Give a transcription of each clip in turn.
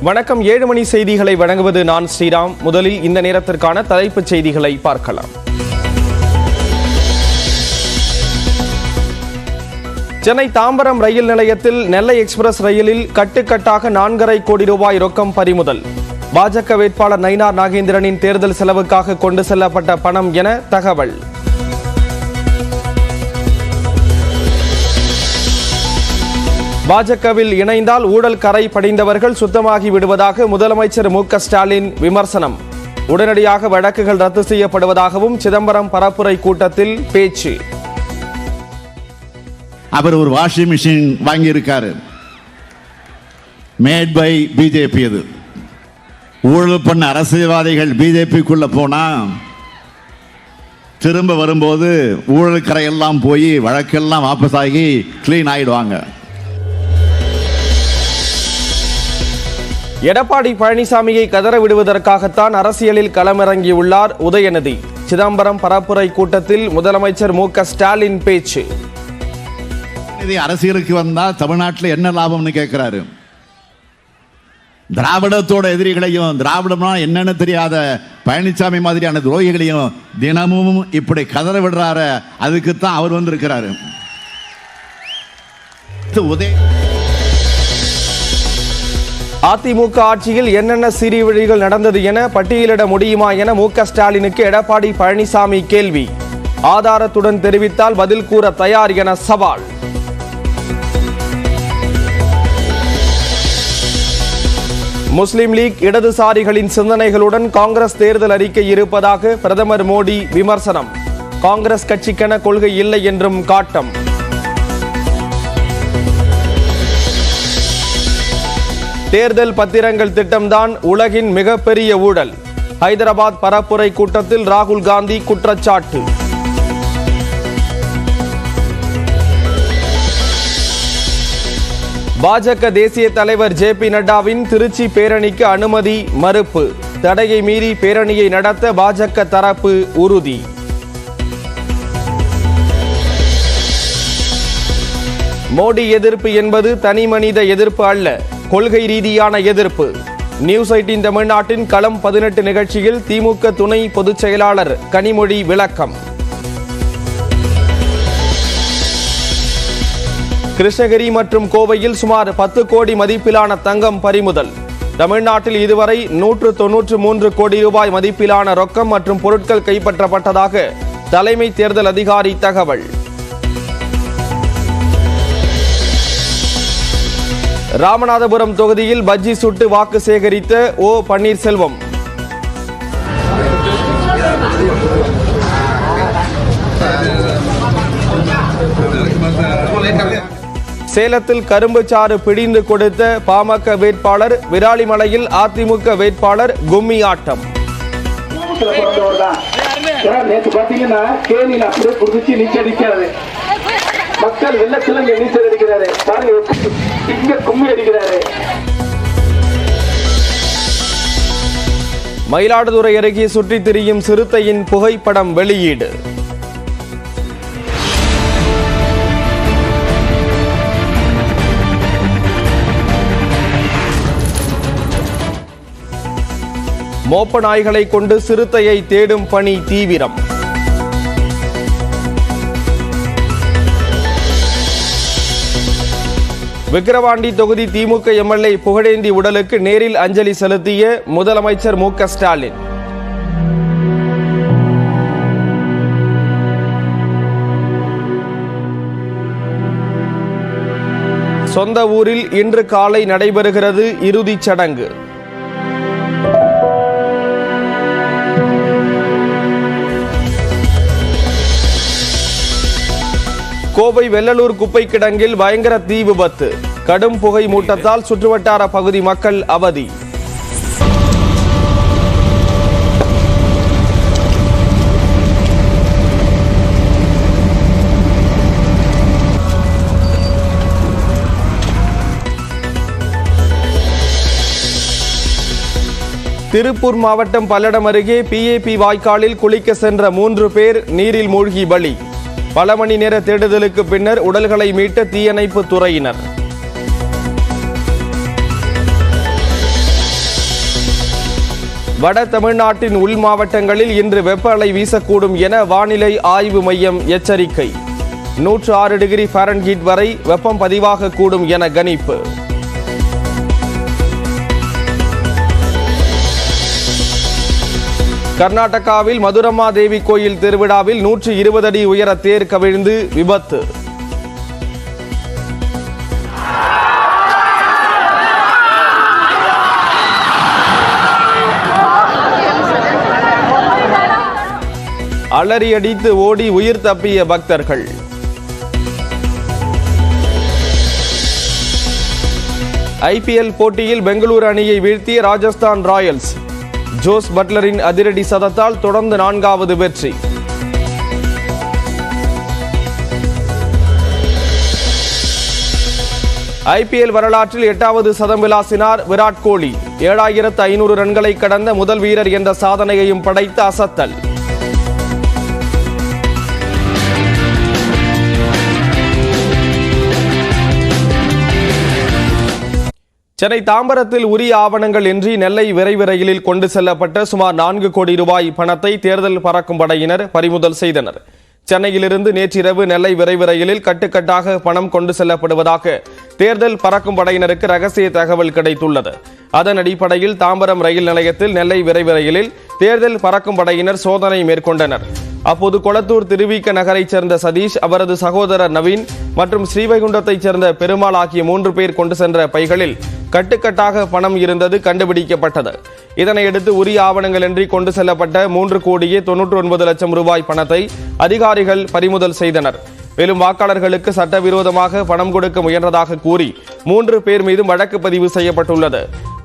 வணக்கம். 7 மணி செய்திகளை வழங்குவது நான் ஸ்ரீராம். முதலில் இந்த நேரத்திற்கான தலைப்புச் செய்திகளை பார்க்கலாம். சென்னை தாம்பரம் ரயில் நிலையத்தில் நெல்லை எக்ஸ்பிரஸ் ரயிலில் கட்டுக்கட்டாக 4.5 கோடி ரூபாய் ரொக்கம் பறிமுதல். பாஜக வேட்பாளர் நயினார் நாகேந்திரனின் தேர்தல் செலவுக்காக கொண்டு செல்லப்பட்ட பணம் என தகவல். பாஜகவில் இணைந்தால் ஊழல் கரை படிந்தவர்கள் சுத்தமாகி விடுவதாக முதலமைச்சர் மு.க. ஸ்டாலின் விமர்சனம். உடனடியாக வழக்குகள் ரத்து செய்யப்படுவதாகவும் சிதம்பரம் பரப்புரை கூட்டத்தில் பேச்சு. அவர் ஒரு வாஷிங் மிஷின் வாங்கியிருக்காரு, மேட் பை பிஜேபி. அது ஊழல் பண்ண அரசியல்வாதிகள் பிஜேபிக்குள்ள போனா திரும்ப வரும்போது ஊழல் கரையெல்லாம் போய் வழக்கெல்லாம் வாபஸ் ஆகி கிளீன் ஆயிடுவாங்க. எடப்பாடி பழனிசாமியை கதற விடுவதற்காகத்தான் அரசியலில் களமிறங்கியுள்ளார் உதயநிதி. சிதம்பரம் பரப்புரை கூட்டத்தில் முதலமைச்சர் மு.க. ஸ்டாலின் பேச்சு. அரசியலுக்கு வந்தா தமிழ்நாட்டில் என்ன லாபம்னு கேட்கிறாரு. திராவிடத்தோட எதிரிகளையும், திராவிடம்னா என்னன்னு தெரியாத பழனிசாமி மாதிரியான துரோகிகளையும் தினமும் இப்படி கதற விடுறாரு. அதுக்குத்தான் அவர் வந்து இருக்கிறாரு. அதிமுக ஆட்சியில் என்னென்ன சீர்கேடுகள் நடந்தது என பட்டியலிட முடியுமா என மு.க. ஸ்டாலினுக்கு எடப்பாடி பழனிசாமி கேள்வி. ஆதாரத்துடன் தெரிவித்தால் பதில் கூற தயார் என சவால். முஸ்லிம் லீக் இடதுசாரிகளின் சிந்தனைகளுடன் காங்கிரஸ் தேர்தல் அறிக்கை இருப்பதாக பிரதமர் மோடி விமர்சனம். காங்கிரஸ் கட்சிக்கென கொள்கை இல்லை என்றும் காட்டம். தேர்தல் பத்திரங்கள் திட்டம்தான் உலகின் மிகப்பெரிய ஊழல். ஹைதராபாத் பரப்புரை கூட்டத்தில் ராகுல் காந்தி குற்றச்சாட்டு. பாஜக தேசிய தலைவர் ஜே.பி. நட்டாவின் திருச்சி பேரணிக்கு அனுமதி மறுப்பு. தடையை மீறி பேரணியை நடத்த பாஜக தரப்பு உறுதி. மோடி எதிர்ப்பு என்பது தனி மனித எதிர்ப்பு அல்ல, கொள்கை ரீதியான எதிர்ப்பு. நியூஸ் 18 தமிழ்நாட்டின் களம் 18 நிகழ்ச்சியில் திமுக துணை பொதுச் செயலாளர் கனிமொழி விளக்கம். கிருஷ்ணகிரி மற்றும் கோவையில் சுமார் 10 கோடி மதிப்பிலான தங்கம் பறிமுதல். தமிழ்நாட்டில் இதுவரை 193 கோடி ரூபாய் மதிப்பிலான ரொக்கம் மற்றும் பொருட்கள் கைப்பற்றப்பட்டதாக தலைமை தேர்தல் அதிகாரி தகவல். ராமநாதபுரம் தொகுதியில் பஜ்ஜி சுட்டு வாக்கு சேகரித்த ஓ. பன்னீர்செல்வம். சேலத்தில் கரும்புச்சாறு பிடிந்து கொடுத்த பாமக வேட்பாளர். விராலிமலையில் அதிமுக வேட்பாளர் கும்மி ஆட்டம். மக்கள் வெள்ளத்தில் நீச்சல் அடிக்கிறாரு, கும்மி அடிக்கிறாரு. மயிலாடுதுறை அருகே சுற்றித் திரியும் சிறுத்தையின் புகைப்படம் வெளியீடு. மோப்ப நாய்களை கொண்டு சிறுத்தையை தேடும் பணி தீவிரம். விக்கிரவாண்டி தொகுதி திமுக எம்எல்ஏ புகழேந்தி உடலுக்கு நேரில் அஞ்சலி செலுத்திய முதலமைச்சர் மு.க. ஸ்டாலின். சொந்த ஊரில் இன்று காலை நடைபெறுகிறது இறுதிச் சடங்கு. கோவை வெள்ளலூர் குப்பை கிடங்கில் பயங்கர தீ விபத்து. கடும் புகை மூட்டத்தால் சுற்றுவட்டார பகுதி மக்கள் அவதி. திருப்பூர் மாவட்டம் பல்லடம் அருகே பிஏபி வாய்க்காலில் குளிக்க சென்ற 3 பேர் நீரில் மூழ்கி பலி. பல மணி நேர தேடுதலுக்கு பின்னர் உடல்களை மீட்ட தீயணைப்பு துறையினர். வட தமிழ்நாட்டின் உள் மாவட்டங்களில் இன்று வெப்ப அலை வீசக்கூடும் என வானிலை ஆய்வு மையம் எச்சரிக்கை. 106 டிகிரி ஃபாரன்ஹீட் வரை வெப்பம் பதிவாகக்கூடும் என கணிப்பு. கர்நாடகாவில் மதுரம்மா தேவி கோயில் திருவிழாவில் 120 அடி உயர தேர் கவிழ்ந்து விபத்து. அலறி அடித்து ஓடி உயிர் தப்பிய பக்தர்கள். ஐபிஎல் போட்டியில் பெங்களூரு அணியை வீழ்த்திய ராஜஸ்தான் ராயல்ஸ். ஜோஸ் பட்லரின் அதிரடி சதத்தால் தொடர்ந்து 4வது வெற்றி. ஐபிஎல் வரலாற்றில் 8வது சதம் விளாசினார் விராட் கோலி. 7500 ரன்களை கடந்த முதல் வீரர் என்ற சாதனையையும் படைத்த அசத்தல். சென்னை தாம்பரத்தில் உரிய ஆவணங்கள் இன்றி நெல்லை விரைவு ரயிலில் கொண்டு செல்லப்பட்ட சுமார் 4 கோடி ரூபாய் பணத்தை தேர்தல் பறக்கும் படையினர் பறிமுதல் செய்தனர். சென்னையிலிருந்து நேற்றிரவு நெல்லை விரைவு ரயிலில் கட்டுக்கட்டாக பணம் கொண்டு செல்லப்படுவதாக தேர்தல் பறக்கும் படையினருக்கு ரகசிய தகவல் கிடைத்துள்ளது. அதன் அடிப்படையில் தாம்பரம் ரயில் நிலையத்தில் நெல்லை விரைவு ரயிலில் தேர்தல் பறக்கும் படையினர் சோதனை மேற்கொண்டனர். அப்போது கொளத்தூர் திருவிக நகரைச் சேர்ந்த சதீஷ், அவரது சகோதரர் நவீன் மற்றும் ஸ்ரீவைகுண்டத்தைச் சேர்ந்த பெருமாள் ஆகிய 3 பேர் கொண்டு சென்ற பைகளில் கட்டுக்கட்டாக பணம் இருந்தது கண்டுபிடிக்கப்பட்டது. இதனையடுத்து உரிய ஆவணங்களின்றி கொண்டு செல்லப்பட்ட 3,99,00,000 ரூபாய் பணத்தை அதிகாரிகள் பறிமுதல் செய்தனர். மேலும் வாக்காளர்களுக்கு சட்டவிரோதமாக பணம் கொடுக்க முயன்றதாக கூறி 3 பேர் மீதும் வழக்கு பதிவு செய்யப்பட்டுள்ளது.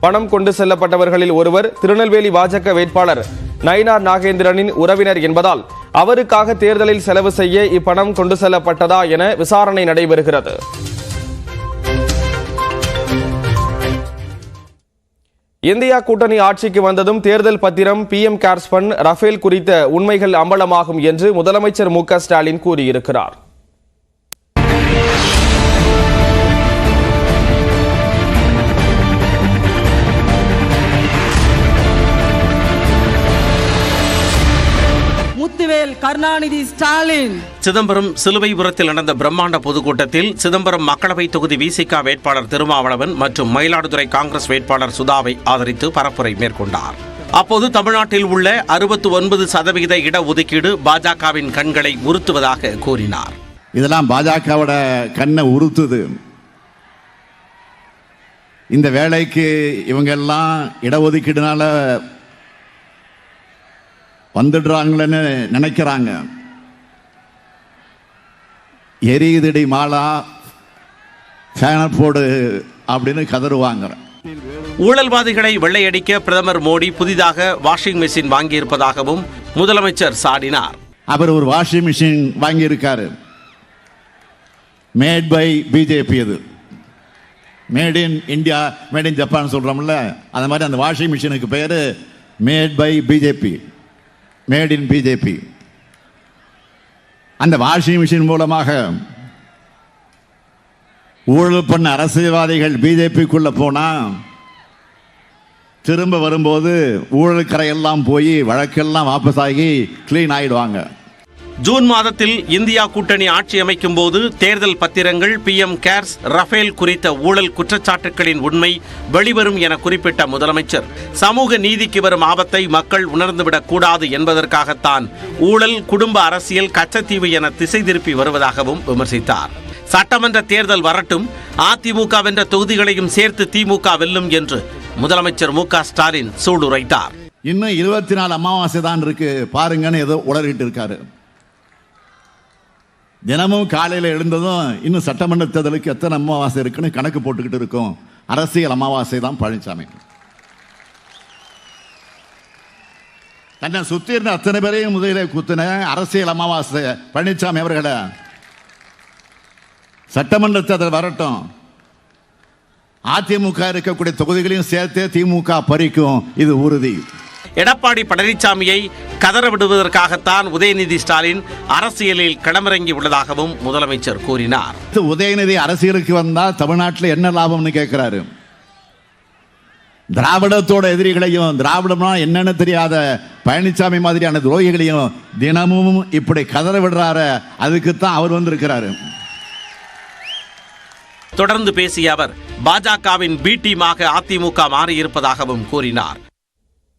பணம் கொண்டு செல்லப்பட்டவர்களில் ஒருவர் திருநெல்வேலி பாஜக வேட்பாளர் நயினார் நாகேந்திரனின் உறவினர் என்பதால் அவருக்காக தேர்தலில் செலவு செய்ய இப்பணம் கொண்டு செல்லப்பட்டதா என விசாரணை நடைபெறுகிறது. இந்தியா கூட்டணி ஆட்சிக்கு வந்ததும் தேர்தல் பத்திரம், PM கேர்ஸ் ஃபண்ட், ரஃபேல் குறித்த உண்மைகள் அம்பலமாகும் என்று முதலமைச்சர் மு.க. ஸ்டாலின் கூறியிருக்கிறார். கருணாநிதி ஸ்டாலின். சிதம்பரம் சிலுவைபுரத்தில் நடந்த பிரம்மாண்ட பொதுக்கூட்டத்தில் சிதம்பரம் மக்களவை தொகுதி விசிக வேட்பாளர் திருமாவளவன் மற்றும் மயிலாடுதுறை காங்கிரஸ் வேட்பாளர் சுதாவை ஆதரித்து பரப்புரை மேற்கொண்டார். அப்போது தமிழ்நாட்டில் உள்ள 69% இடஒதுக்கீடு பாஜகவின் கண்களை உறுத்துவதாக கூறினார். இதெல்லாம் பாஜகவோட கண்ணை உறுத்துது. இந்த வேலைக்கு இவங்க எல்லாம் இடஒதுக்கீடுனால வந்துடுறாங்களன்னு நினைக்கிறாங்க. எரியுதடி மாலா, ஃபேனை போடு அப்படின்னு கதறுவாங்க. ஊழல்வாதிகளை வெள்ளையடிக்க பிரதமர் மோடி புதிதாக வாஷிங் மெஷின் வாங்கியிருப்பதாகவும் முதலமைச்சர் சாடினார். அவர் ஒரு வாஷிங் மிஷின் வாங்கியிருக்காரு. Made by BJP. அது made in India, made in Japan சொல்றோம்ல, அந்த மாதிரி அந்த வாஷிங் மிஷினுக்கு பேரு made by BJP, made in BJP. அந்த வாஷிங் மிஷின் மூலமாக ஊழல் பண்ண அரசியல்வாதிகள் பிஜேபிக்குள்ள போனா திரும்ப வரும்போது ஊழல் கரையெல்லாம் போய் வழக்கெல்லாம் வாபஸ் ஆகி கிளீன் ஆயிடுவாங்க. ஜூன் மாதத்தில் இந்தியா கூட்டணி ஆட்சி அமைக்கும் போது தேர்தல் பத்திரங்கள், PM கேர்ஸ், ரஃபேல் குறித்த ஊழல் குற்றச்சாட்டுகளின் உண்மை வெளிவரும் என குறிப்பிட்ட முதலமைச்சர், சமூக நீதிக்கு வரும் ஆபத்தை மக்கள் உணர்ந்துவிடக் கூடாது என்பதற்காகத்தான் ஊழல், குடும்ப அரசியல், கச்சத்தீவு என திசை திருப்பி வருவதாகவும் விமர்சித்தார். சட்டமன்ற தேர்தல் வரட்டும், அதிமுக வென்ற தொகுதிகளையும் சேர்த்து திமுக வெல்லும் என்று முதலமைச்சர் மு.க. ஸ்டாலின் சூளுரைத்தார். இன்னும் 24 அமாவாசை தான் இருக்கு பாருங்கன்னு ஏதோ உளறிட்டு இருக்காரு. தினமும் காலையில் எழுந்ததும் இன்னும் சட்டமன்ற தேர்தலுக்கு எத்தனை அமாவாசை இருக்குன்னு கணக்கு போட்டுக்கிட்டு இருக்கோம். அரசியல் அமாவாசை தான் பழனிசாமி. தன்னை சுத்தி இருந்த அத்தனை பேரையும் முதலிலே குத்தின அரசியல் அமாவாசை பழனிசாமி அவர்களை சட்டமன்ற தேர்தல் வரட்டும், அதிமுக இருக்கக்கூடிய தொகுதிகளையும் சேர்த்து திமுக பறிக்கும், இது உறுதி. எடப்பாடி பழனிசாமியை கதற விடுவதற்காகத்தான் உதயநிதி ஸ்டாலின் அரசியலில் களமிறங்கி உள்ளதாகவும் முதலமைச்சர் கூறினார். உதயநிதி அரசியலுக்கு வந்தா தமிழ்நாட்டில் என்ன லாபம்னு கேட்கிறாரு. திராவிடத்தோட எதிரிகளையும், திராவிடம்னா என்னன்னு தெரியாத பழனிசாமி மாதிரியான துரோகிகளையும் தினமும் இப்படி கதற விடுறாரு. அதுக்குத்தான் அவர் வந்திருக்கிறாரு. தொடர்ந்து பேசிய அவர் பாஜகவின் பி டீமாக அதிமுக மாறியிருப்பதாகவும் கூறினார்.